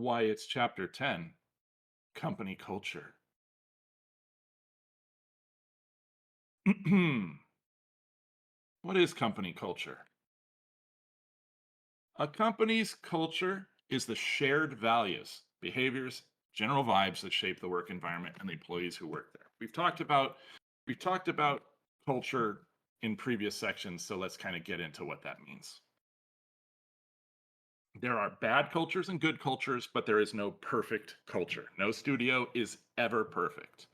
Why, it's chapter 10, company culture. What is company culture? A company's culture is the shared values, behaviors, general vibes that shape the work environment and the employees who work there. We've talked about culture in previous sections, so let's kind of get into what that means. There are bad cultures and good cultures, but there is no perfect culture. No studio is ever perfect.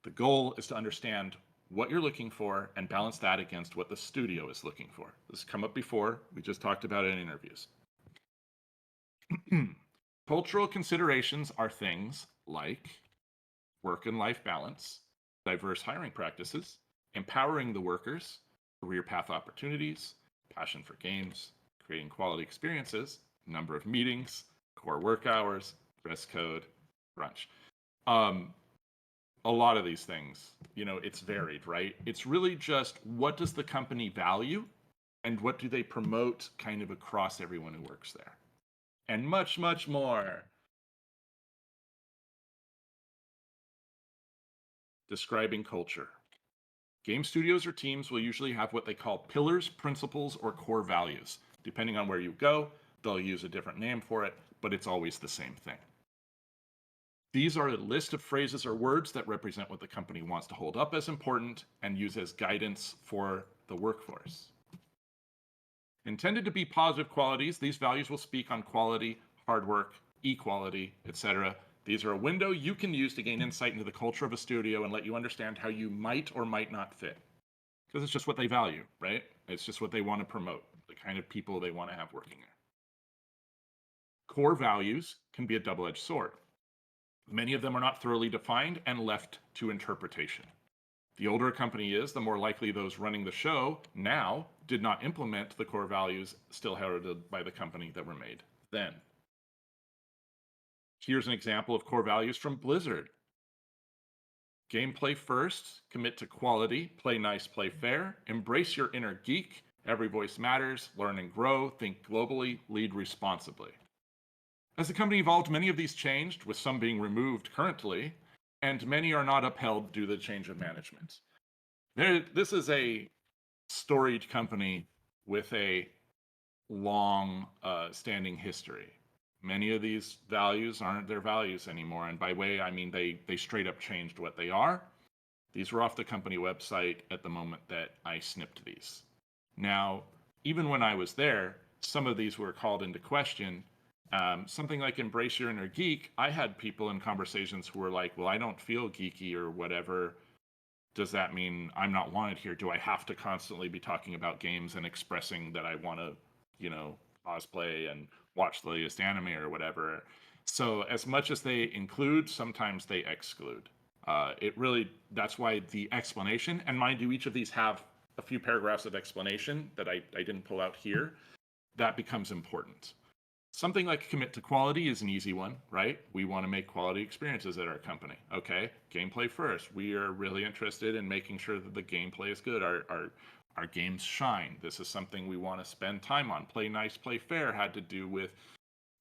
The goal is to understand what you're looking for and balance that against what the studio is looking for. This has come up before. We just talked about it in interviews. Cultural considerations are things like work and life balance, diverse hiring practices, empowering the workers, career path opportunities, passion for games, creating quality experiences, number of meetings, core work hours, dress code, brunch. Um, a lot of these things, it's varied, right? It's really just what does the company value and what do they promote kind of across everyone who works there? And much, much more. Describing culture. Game studios or teams will usually have what they call pillars, principles, or core values. Depending on where you go, they'll use a different name for it, but it's always the same thing. These are a list of phrases or words that represent what the company wants to hold up as important and use as guidance for the workforce. Intended to be positive qualities, these values will speak on quality, hard work, equality, etc. These are a window you can use to gain insight into the culture of a studio and let you understand how you might or might not fit. Because it's just what they value, right? It's just what they want to promote, the kind of people they want to have working there. Core values can be a double-edged sword. Many of them are not thoroughly defined and left to interpretation. The older a company is, the more likely those running the show now did not implement the core values still heralded by the company that were made then. Here's an example of core values from Blizzard. Gameplay first, commit to quality, play nice, play fair, embrace your inner geek, every voice matters, learn and grow, think globally, lead responsibly. As the company evolved, many of these changed, with some being removed currently, and many are not upheld due to the change of management. This is a storied company with a long standing history. Many of these values aren't their values anymore, and by way I mean they straight up changed what they are. These were off the company website at the moment that I snipped these. Now, even when I was there, some of these were called into question. Something like embrace your inner geek, I had people in conversations who were like, well, I don't feel geeky or whatever. Does that mean I'm not wanted here? Do I have to constantly be talking about games and expressing that I want to, cosplay and watch the latest anime or whatever? So as much as they include, sometimes they exclude. That's why the explanation, and mind you, each of these have a few paragraphs of explanation that I didn't pull out here, that becomes important. Something like commit to quality is an easy one, right? We want to make quality experiences at our company. Okay, gameplay first. We are really interested in making sure that the gameplay is good. Our games shine. This is something we want to spend time on. Play nice, play fair had to do with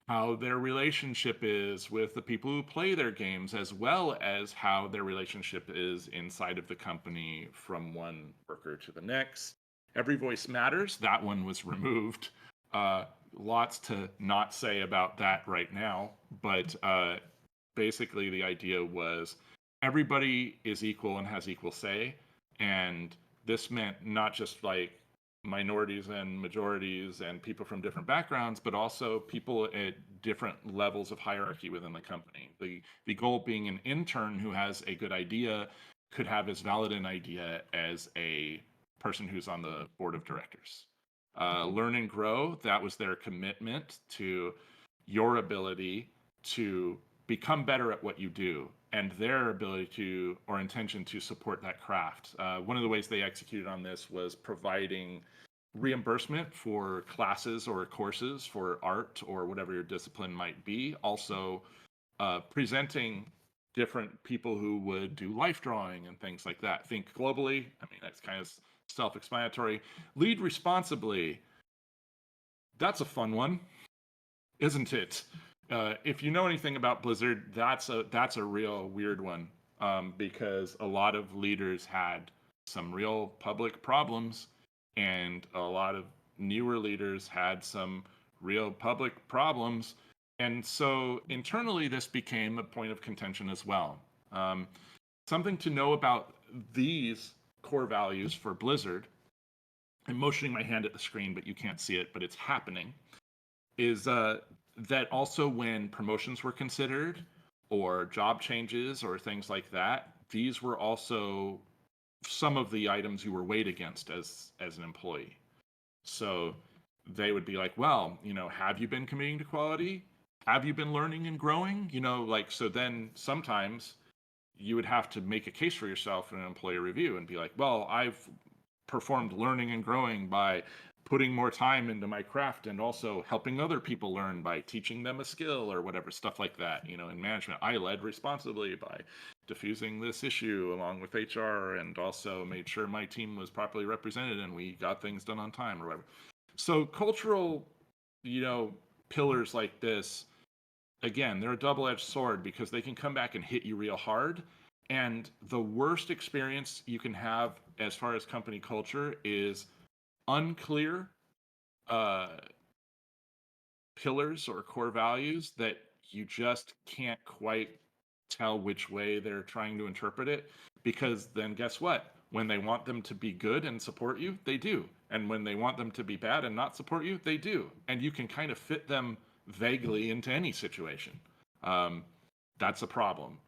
how their relationship is with the people who play their games, as well as how their relationship is inside of the company from one worker to the next. Every voice matters. That one was removed. Lots to not say about that right now, but basically the idea was everybody is equal and has equal say, and this meant not just like minorities and majorities and people from different backgrounds, but also people at different levels of hierarchy within the company. The goal being an intern who has a good idea could have as valid an idea as a person who's on the board of directors. Learn and grow, that was their commitment to your ability to become better at what you do and their ability to, or intention to, support that craft. One of the ways they executed on this was providing reimbursement for classes or courses for art or whatever your discipline might be. Also, presenting different people who would do life drawing and things like that. Think globally. I mean, that's kind of self-explanatory. Lead responsibly. That's a fun one, isn't it? If you know anything about Blizzard, that's a real weird one, because a lot of leaders had some real public problems, and a lot of newer leaders had some real public problems, and so internally this became a point of contention as well. Um, Something to know about these core values for Blizzard. I'm motioning my hand at the screen, but you can't see it, but it's happening. Is that also when promotions were considered, or job changes, or things like that, these were also some of the items you were weighed against as an employee. So they would be like, well, have you been committing to quality? Have you been learning and growing? Like, so then sometimes you would have to make a case for yourself in an employee review and be like, well, I've performed learning and growing by putting more time into my craft, and also helping other people learn by teaching them a skill or whatever, stuff like that. In management, I led responsibly by diffusing this issue along with HR, and also made sure my team was properly represented and we got things done on time or whatever. So cultural, pillars like this, again, they're a double-edged sword, because they can come back and hit you real hard. And the worst experience you can have as far as company culture is unclear uh, pillars or core values that you just can't quite tell which way they're trying to interpret it. Because then guess what? When they want them to be good and support you, they do. And when they want them to be bad and not support you, they do. And you can kind of fit them vaguely into any situation. Um, that's a problem.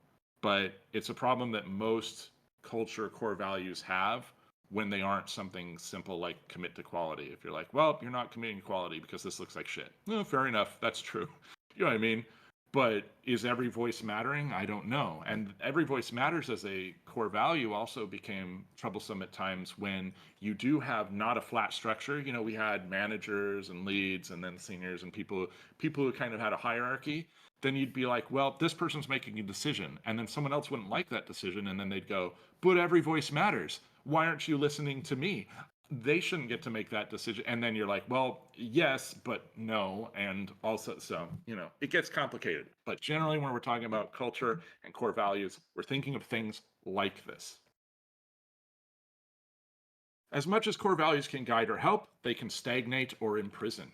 But it's a problem that most culture core values have when they aren't something simple like commit to quality. If you're like, well, you're not committing to quality because this looks like shit. No, fair enough. That's true. You know what I mean? But is every voice mattering? I don't know. And every voice matters as a core value also became troublesome at times when you do have not a flat structure. We had managers and leads and then seniors and people who kind of had a hierarchy. Then you'd be like, well, this person's making a decision, and then someone else wouldn't like that decision, and then they'd go, but every voice matters. Why aren't you listening to me? They shouldn't get to make that decision. And then you're like, well, yes, but no. And also, so, it gets complicated. But generally, when we're talking about culture and core values, we're thinking of things like this. As much as core values can guide or help, they can stagnate or imprison.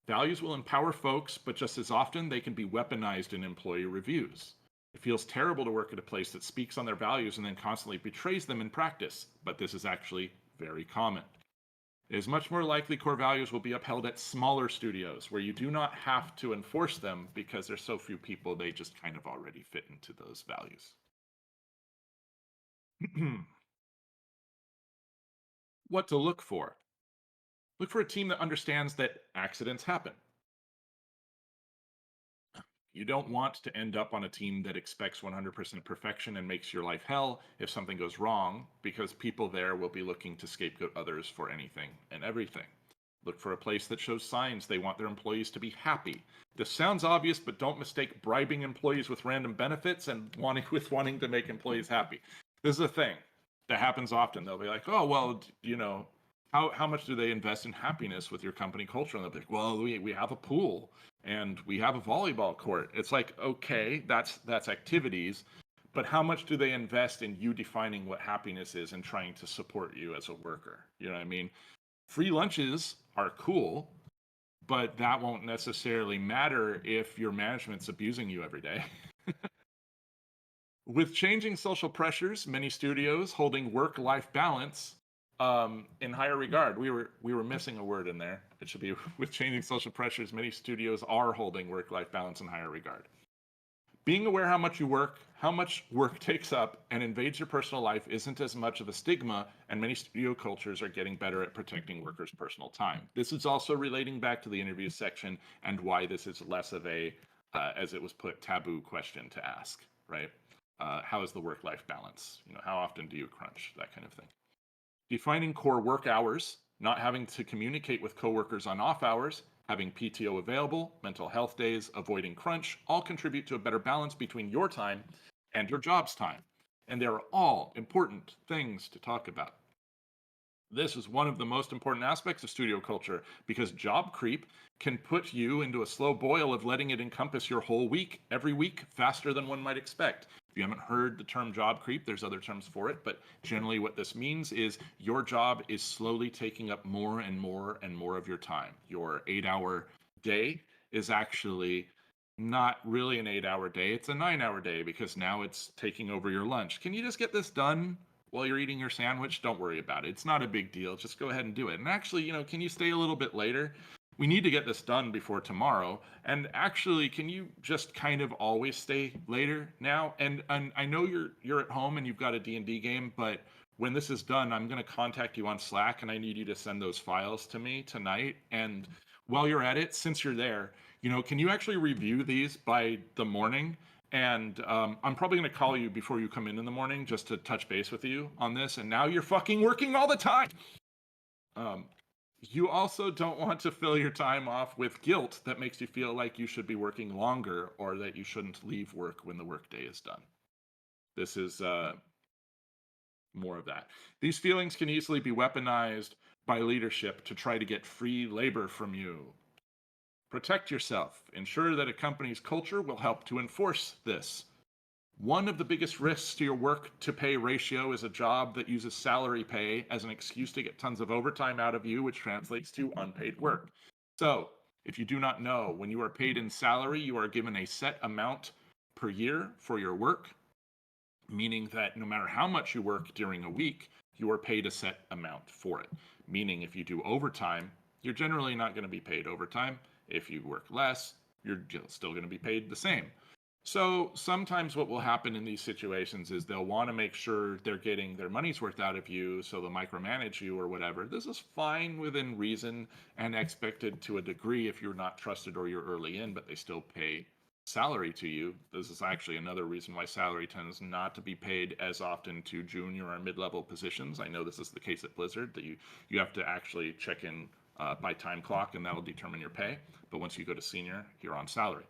Values will empower folks, but just as often, they can be weaponized in employee reviews. It feels terrible to work at a place that speaks on their values and then constantly betrays them in practice, but this is actually very common. It is much more likely core values will be upheld at smaller studios where you do not have to enforce them because there's so few people, they just kind of already fit into those values. What to look for? Look for a team that understands that accidents happen. You don't want to end up on a team that expects 100% perfection and makes your life hell if something goes wrong, because people there will be looking to scapegoat others for anything and everything. Look for a place that shows signs they want their employees to be happy. This sounds obvious, but don't mistake bribing employees with random benefits and wanting to make employees happy. This is a thing that happens often. They'll be like, "Oh, well, how much do they invest in happiness with your company culture?" And they'll be like, "Well, we have a pool and we have a volleyball court." It's like, okay, that's activities, but how much do they invest in you defining what happiness is and trying to support you as a worker? You know what I mean? Free lunches are cool, but that won't necessarily matter if your management's abusing you every day. With changing social pressures, many studios holding work-life balance in higher regard. We were missing a word in there. It should be with changing social pressures, many studios are holding work-life balance in higher regard. Being aware how much work takes up and invades your personal life isn't as much of a stigma, and many studio cultures are getting better at protecting workers' personal time. This is also relating back to the interview section and why this is less of a, as it was put, taboo question to ask, right? How is the work-life balance? How often do you crunch? That kind of thing. Defining core work hours, not having to communicate with coworkers on off hours, having PTO available, mental health days, avoiding crunch, all contribute to a better balance between your time and your job's time. And they're all important things to talk about. This is one of the most important aspects of studio culture because job creep can put you into a slow boil of letting it encompass your whole week, every week, faster than one might expect. If you haven't heard the term job creep, there's other terms for it, but generally what this means is your job is slowly taking up more and more and more of your time. Your 8 hour day is actually not really an 8 hour day, it's a 9 hour day because now it's taking over your lunch. Can you just get this done while you're eating your sandwich? Don't worry about it. It's not a big deal. Just go ahead and do it. And actually, can you stay a little bit later? We need to get this done before tomorrow. And actually, can you just kind of always stay later now? And I know you're at home and you've got a D&D game, but when this is done, I'm going to contact you on Slack and I need you to send those files to me tonight. And while you're at it, since you're there, can you actually review these by the morning? And I'm probably going to call you before you come in the morning just to touch base with you on this. And now you're fucking working all the time. Um, you also don't want to fill your time off with guilt that makes you feel like you should be working longer or that you shouldn't leave work when the workday is done. This is more of that. These feelings can easily be weaponized by leadership to try to get free labor from you. Protect yourself. Ensure that a company's culture will help to enforce this. One of the biggest risks to your work to pay ratio is a job that uses salary pay as an excuse to get tons of overtime out of you, which translates to unpaid work. So, if you do not know, when you are paid in salary, you are given a set amount per year for your work, meaning that no matter how much you work during a week, you are paid a set amount for it. Meaning, if you do overtime, you're generally not going to be paid overtime. If you work less, you're still going to be paid the same. So sometimes what will happen in these situations is they'll want to make sure they're getting their money's worth out of you, so they'll micromanage you or whatever. This is fine within reason and expected to a degree if you're not trusted or you're early in, but they still pay salary to you. This is actually another reason why salary tends not to be paid as often to junior or mid-level positions. I know this is the case at Blizzard, that you have to actually check in by time clock and that'll determine your pay. But once you go to senior, you're on salary.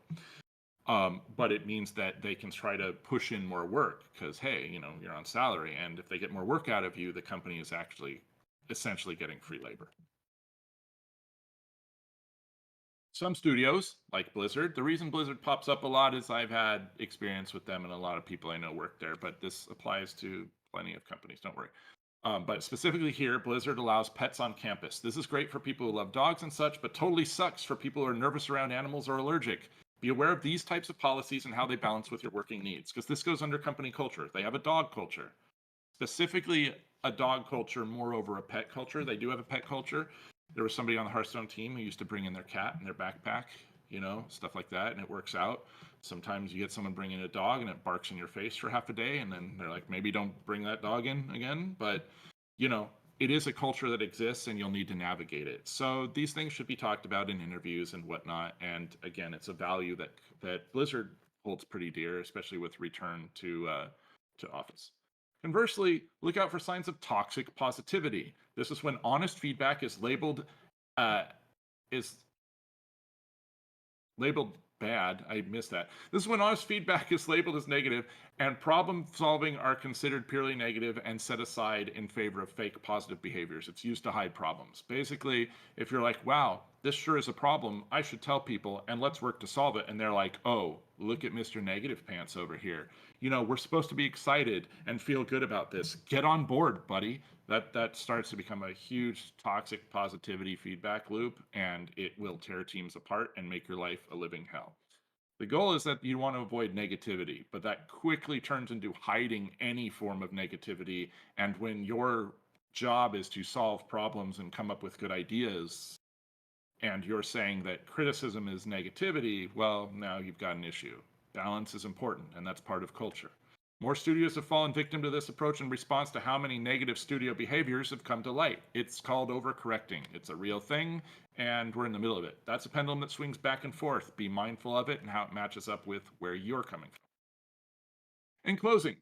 But it means that they can try to push in more work because, hey, you're on salary. And if they get more work out of you, the company is actually essentially getting free labor. Some studios, like Blizzard, the reason Blizzard pops up a lot is I've had experience with them and a lot of people I know work there, but this applies to plenty of companies, don't worry. But specifically here, Blizzard allows pets on campus. This is great for people who love dogs and such, but totally sucks for people who are nervous around animals or allergic. Be aware of these types of policies and how they balance with your working needs, because this goes under company culture. They have a dog culture, specifically a dog culture, moreover a pet culture. They do have a pet culture. There was somebody on the Hearthstone team who used to bring in their cat in their backpack, stuff like that, and it works out. Sometimes you get someone bringing a dog and it barks in your face for half a day, and then they're like, maybe don't bring that dog in again. But, it is a culture that exists and you'll need to navigate it. So these things should be talked about in interviews and whatnot. And again, it's a value that Blizzard holds pretty dear, especially with return to office. Conversely, look out for signs of toxic positivity. This is when honest feedback uh, is labeled bad. I missed that. This is when honest feedback is labeled as negative and problem solving are considered purely negative and set aside in favor of fake positive behaviors. It's used to hide problems. Basically, if you're like, wow, this sure is a problem, I should tell people and let's work to solve it. And they're like, oh, look at Mr. Negative Pants over here. We're supposed to be excited and feel good about this. Get on board, buddy. That starts to become a huge toxic positivity feedback loop, and it will tear teams apart and make your life a living hell. The goal is that you want to avoid negativity, but that quickly turns into hiding any form of negativity. And when your job is to solve problems and come up with good ideas, and you're saying that criticism is negativity, well, now you've got an issue. Balance is important, and that's part of culture. More studios have fallen victim to this approach in response to how many negative studio behaviors have come to light. It's called overcorrecting. It's a real thing, and we're in the middle of it. That's a pendulum that swings back and forth. Be mindful of it and how it matches up with where you're coming from. In closing,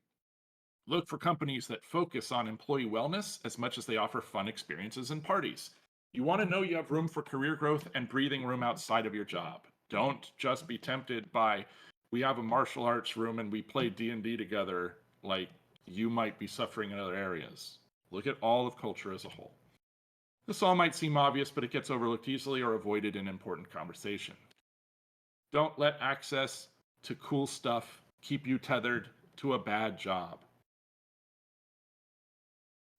look for companies that focus on employee wellness as much as they offer fun experiences and parties. You want to know you have room for career growth and breathing room outside of your job. Don't just be tempted by, we have a martial arts room and we play D&D together, like you might be suffering in other areas. Look at all of culture as a whole. This all might seem obvious, but it gets overlooked easily or avoided in important conversation. Don't let access to cool stuff keep you tethered to a bad job.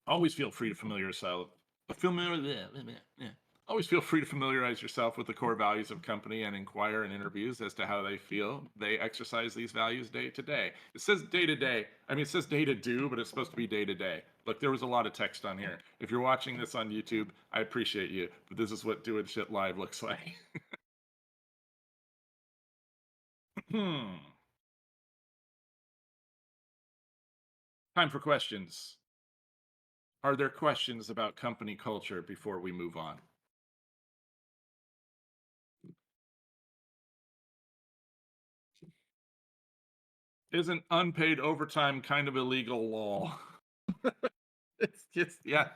Always feel free to Always feel free to familiarize yourself with the core values of company and inquire in interviews as to how they feel they exercise these values day to day. It says day to day. I mean, it says day to do, but it's supposed to be day to day. Look, there was a lot of text on here. If you're watching this on YouTube, I appreciate you, but this is what doing shit live looks like. Time for questions. Are there questions about company culture before we move on? Isn't unpaid overtime kind of illegal law? It's just, yeah.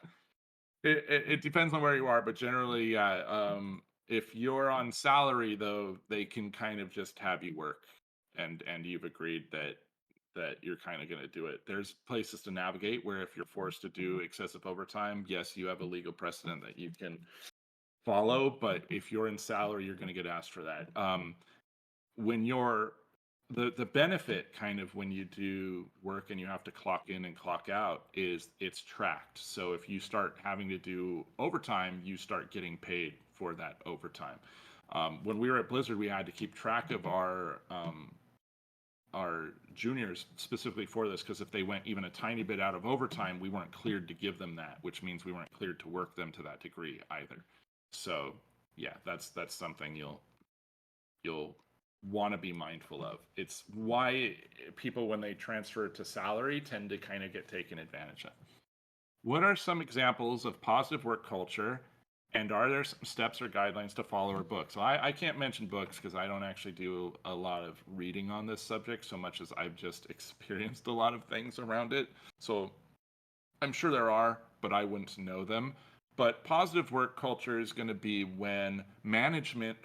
It depends on where you are, but generally, yeah. If you're on salary, though, they can kind of just have you work, and you've agreed that you're kind of going to do it. There's places to navigate where if you're forced to do excessive overtime, yes, you have a legal precedent that you can follow. But if you're in salary, you're going to get asked for that. When you're the benefit kind of when you do work and you have to clock in and clock out is it's tracked. So if you start having to do overtime, you start getting paid for that overtime. When we were at Blizzard, we had to keep track of our juniors specifically for this, because if they went even a tiny bit out of overtime, we weren't cleared to give them that, which means we weren't cleared to work them to that degree either. So yeah, that's something you'll want to be mindful of. It's why people, when they transfer to salary, tend to kind of get taken advantage of. What are some examples of positive work culture? And are there some steps or guidelines to follow or books? So I can't mention books because I don't actually do a lot of reading on this subject so much as I've just experienced a lot of things around it. So I'm sure there are, but I wouldn't know them. But positive work culture is going to be when management,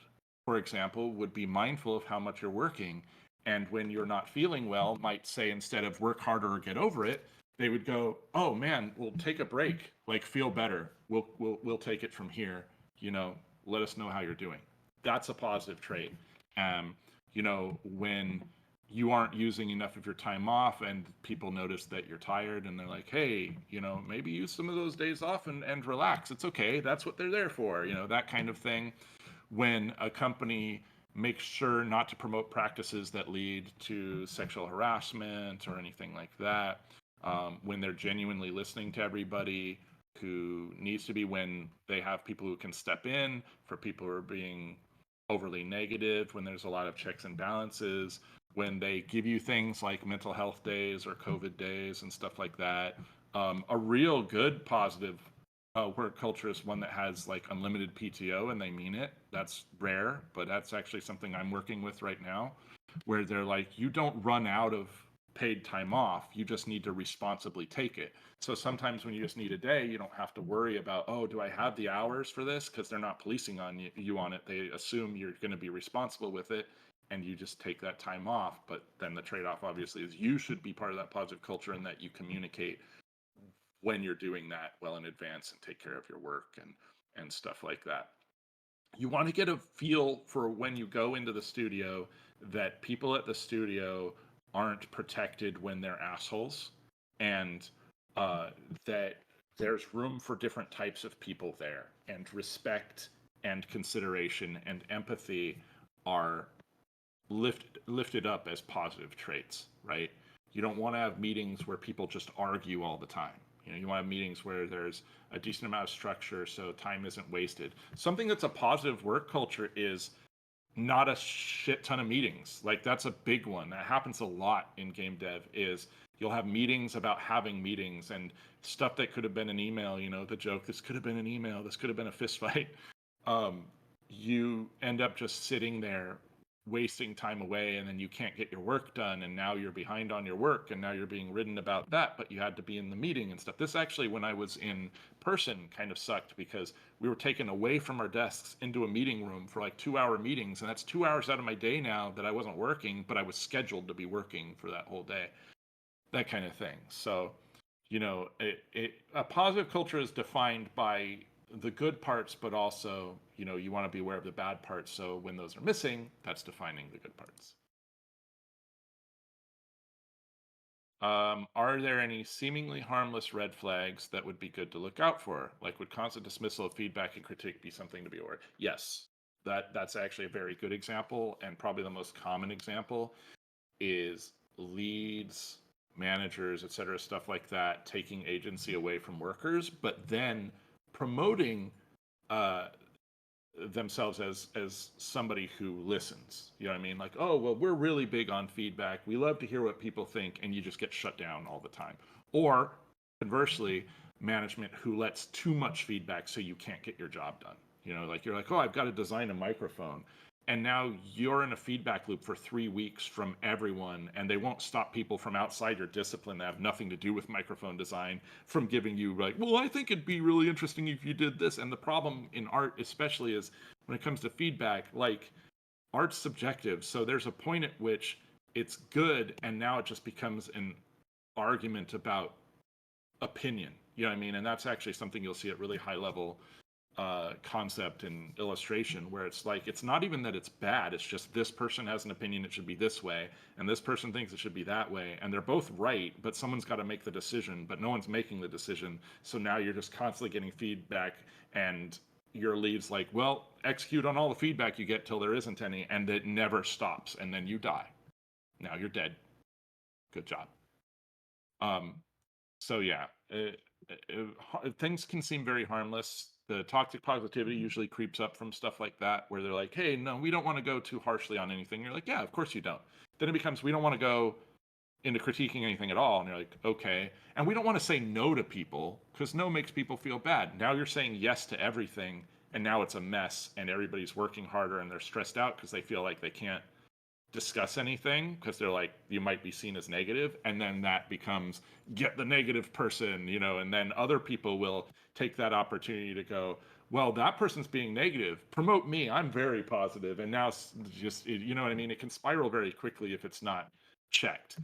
for example, would be mindful of how much you're working. And when you're not feeling well, might say instead of work harder or get over it, they would go, "Oh man, we'll take a break. Like feel better. We'll take it from here. You know, let us know how you're doing." That's a positive trait. When you aren't using enough of your time off and people notice that you're tired and they're like, hey, maybe use some of those days off and relax. It's okay. That's what they're there for, that kind of thing. When a company makes sure not to promote practices that lead to sexual harassment or anything like that, when they're genuinely listening to everybody who needs to be, when they have people who can step in for people who are being overly negative, when there's a lot of checks and balances, when they give you things like mental health days or COVID days and stuff like that. A real good positive work culture is one that has like unlimited PTO and they mean it. That's rare, but that's actually something I'm working with right now, where they're like, you don't run out of paid time off. You just need to responsibly take it. So sometimes when you just need a day, you don't have to worry about, oh, do I have the hours for this? Because they're not policing on you on it. They assume you're going to be responsible with it, and you just take that time off. But then the trade-off obviously is you should be part of that positive culture and that you communicate when you're doing that well in advance and take care of your work and stuff like that. You want to get a feel for when you go into the studio that people at the studio aren't protected when they're assholes, and that there's room for different types of people there, and respect and consideration and empathy are lifted up as positive traits, right? You don't want to have meetings where people just argue all the time. You want to have meetings where there's a decent amount of structure so time isn't wasted. Something that's a positive work culture is not a shit ton of meetings. Like that's a big one. That happens a lot in game dev is you'll have meetings about having meetings and stuff that could have been an email, the joke, this could have been an email, this could have been a fist fight. You end up just sitting there wasting time away, and then you can't get your work done, and now you're behind on your work, and now you're being ridden about that, but you had to be in the meeting and stuff. This actually, when I was in person, kind of sucked because we were taken away from our desks into a meeting room for like 2-hour meetings, and that's 2 hours out of my day now that I wasn't working, but I was scheduled to be working for that whole day. That kind of thing. So a positive culture is defined by the good parts, but also, you want to be aware of the bad parts. So when those are missing, that's defining the good parts. Are there any seemingly harmless red flags that would be good to look out for? Like, would constant dismissal of feedback and critique be something to be aware? Yes, that's actually a very good example, and probably the most common example is leads, managers, et cetera, stuff like that, taking agency away from workers, but then promoting uh, themselves as somebody who listens. You know what I mean? Like, oh, well, we're really big on feedback. We love to hear what people think, and you just get shut down all the time. Or conversely, management who lets too much feedback so you can't get your job done. Like you're like, oh, I've got to design a microphone. And now you're in a feedback loop for 3 weeks from everyone, and they won't stop people from outside your discipline that have nothing to do with microphone design from giving you, like, well, I think it'd be really interesting if you did this. And the problem in art, especially, is when it comes to feedback, like, art's subjective. So there's a point at which it's good, and now it just becomes an argument about opinion. You know what I mean? And that's actually something you'll see at really high level concept and illustration, where it's like, it's not even that it's bad, it's just this person has an opinion it should be this way, and this person thinks it should be that way, and they're both right, but someone's got to make the decision, but no one's making the decision. So now you're just constantly getting feedback, and your lead's like, well, execute on all the feedback you get till there isn't any, and it never stops, and then you die. Now you're dead. Good job. So yeah, things can seem very harmless. The toxic positivity usually creeps up from stuff like that, where they're like, hey, no, we don't want to go too harshly on anything. You're like, yeah, of course you don't. Then it becomes, we don't want to go into critiquing anything at all. And you're like, okay. And we don't want to say no to people, because no makes people feel bad. Now you're saying yes to everything, and now it's a mess, and everybody's working harder, and they're stressed out because they feel like they can't discuss anything because they're like, you might be seen as negative, and then that becomes, get the negative person, and then other people will take that opportunity to go, well, that person's being negative, promote me, I'm very positive. And now just, you know what I mean, it can spiral very quickly if it's not checked.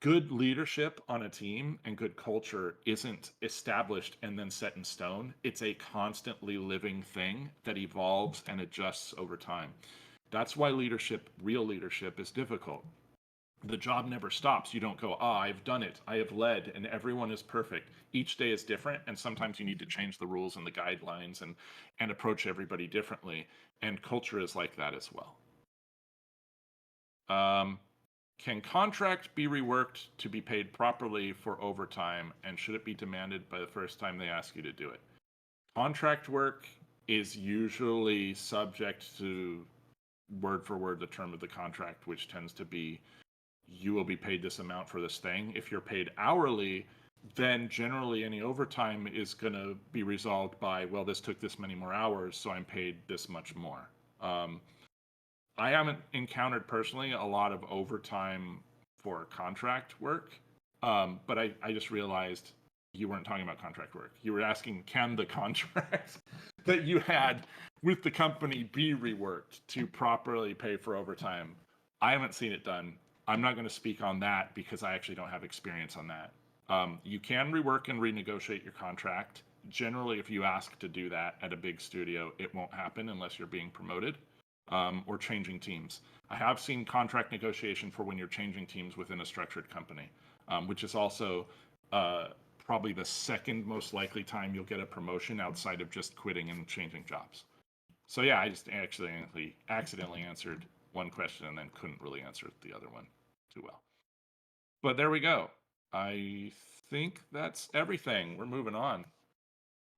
Good leadership on a team and good culture isn't established and then set in stone. It's a constantly living thing that evolves and adjusts over time. That's why real leadership, is difficult. The job never stops. You don't go, I've done it, I have led, and everyone is perfect. Each day is different, and sometimes you need to change the rules and the guidelines and approach everybody differently. And culture is like that as well. Can contract be reworked to be paid properly for overtime, and should it be demanded by the first time they ask you to do it? Contract work is usually subject to word for word the term of the contract, which tends to be, you will be paid this amount for this thing. If you're paid hourly, then generally any overtime is going to be resolved by, well, this took this many more hours, so I'm paid this much more. I haven't encountered personally a lot of overtime for contract work, but I just realized you weren't talking about contract work. You were asking, can the contract that you had with the company be reworked to properly pay for overtime? I haven't seen it done. I'm not going to speak on that because I actually don't have experience on that. You can rework and renegotiate your contract. Generally, if you ask to do that at a big studio, it won't happen unless you're being promoted or changing teams. I have seen contract negotiation for when you're changing teams within a structured company, which is also probably the second most likely time you'll get a promotion outside of just quitting and changing jobs. So yeah, I just accidentally answered one question and then couldn't really answer the other one too well. But there we go. I think that's everything. We're moving on.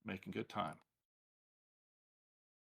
Making good time.